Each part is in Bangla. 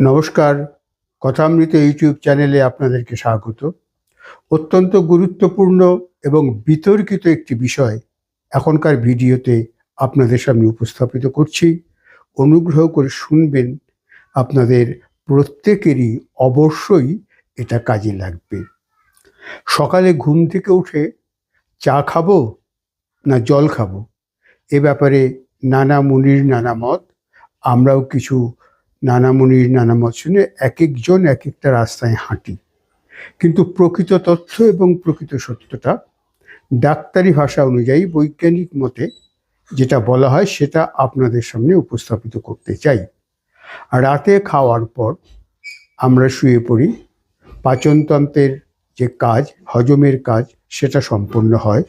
নমস্কার, কথামৃত ইউটিউব চ্যানেলে আপনাদেরকে স্বাগত। অত্যন্ত গুরুত্বপূর্ণ এবং বিতর্কিত একটি বিষয় এখনকার ভিডিওতে আপনাদের সামনে উপস্থাপিত করছি। অনুগ্রহ করে শুনবেন, আপনাদের প্রত্যেকেরই অবশ্যই এটা কাজে লাগবে। সকালে ঘুম থেকে উঠে চা খাবো না জল খাবো, এ ব্যাপারে নানা মুনির নানা মত। আমরাও কিছু নানা মুনির নানা মত শুনে এক একজন এক একটা রাস্তায় হাঁটি, কিন্তু প্রকৃত তথ্য এবং প্রকৃত সত্যটা ডাক্তারি ভাষা অনুযায়ী বৈজ্ঞানিক মতে যেটা বলা হয় সেটা আপনাদের সামনে উপস্থাপিত করতে চাই। রাতে খাওয়ার পর আমরা শুয়ে পড়ি, পাচনতন্ত্রের যে কাজ, হজমের কাজ, সেটা সম্পন্ন হয়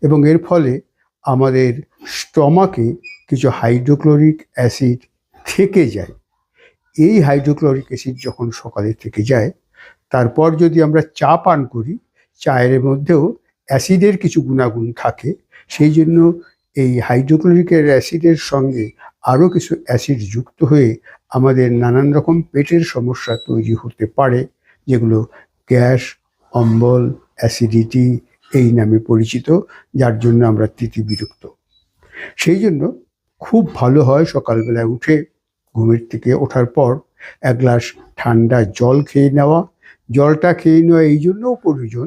এবং এর ফলে আমাদের স্টমাকে কিছু হাইড্রোক্লোরিক অ্যাসিড থেকে যায়। এই হাইড্রোক্লোরিক অ্যাসিড যখন সকালে থেকে যায়, তারপর যদি আমরা চা পান করি, চায়ের মধ্যেও অ্যাসিডের কিছু গুণাগুণ থাকে, সেই জন্য এই হাইড্রোক্লোরিক অ্যাসিডের সঙ্গে আরও কিছু অ্যাসিড যুক্ত হয়ে আমাদের নানান রকম পেটের সমস্যা তৈরি হতে পারে, যেগুলো গ্যাস, অম্বল, অ্যাসিডিটি এই নামে পরিচিত, যার জন্য আমরা তিতিবিরক্ত। সেই জন্য খুব ভালো হয় সকালবেলায় উঠে, ঘুমের থেকে ওঠার পর এক গ্লাস ঠান্ডা জল খেয়ে নেওয়া। জলটা খেয়ে নেওয়া এই জন্যও প্রয়োজন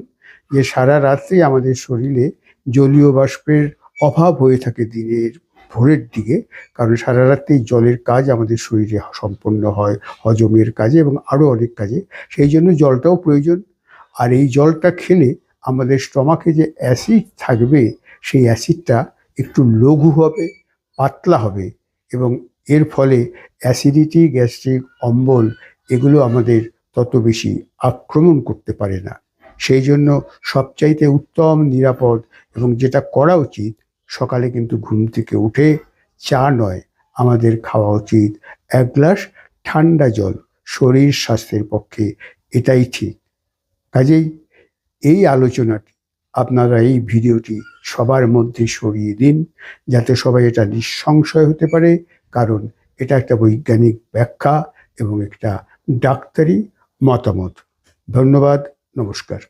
যে সারা রাত্রি আমাদের শরীরে জলীয় বাষ্পের অভাব হয়ে থাকে দিনের ভোরের দিকে, কারণ সারা রাত্রি জলের কাজ আমাদের শরীরে সম্পন্ন হয়, হজমের কাজে এবং আরও অনেক কাজে। সেই জন্য জলটাও প্রয়োজন। আর এই জলটা খেলে আমাদের স্টমাকে যে অ্যাসিড থাকবে, সেই অ্যাসিডটা একটু লঘু হবে, পাতলা হবে এবং এর ফলে অ্যাসিডিটি, গ্যাস্ট্রিক, অম্বল এগুলো আমাদের তত বেশি আক্রমণ করতে পারে না। সেই জন্য সবচাইতে উত্তম, নিরাপদ এবং যেটা করা উচিত, সকালে কিন্তু ঘুম থেকে উঠে চা নয়, আমাদের খাওয়া উচিত এক গ্লাস ঠান্ডা জল। শরীর স্বাস্থ্যের পক্ষে এটাই ঠিক। কাজেই এই আলোচনাটি আপনারা, এই ভিডিওটি সবার মধ্যে ছড়িয়ে দিন, যাতে সবাই এটা নিঃসংশয় হতে পারে, কারণ এটা একটা বৈজ্ঞানিক ব্যাখ্যা এবং একটা ডাক্তারি মতামত। ধন্যবাদ, নমস্কার।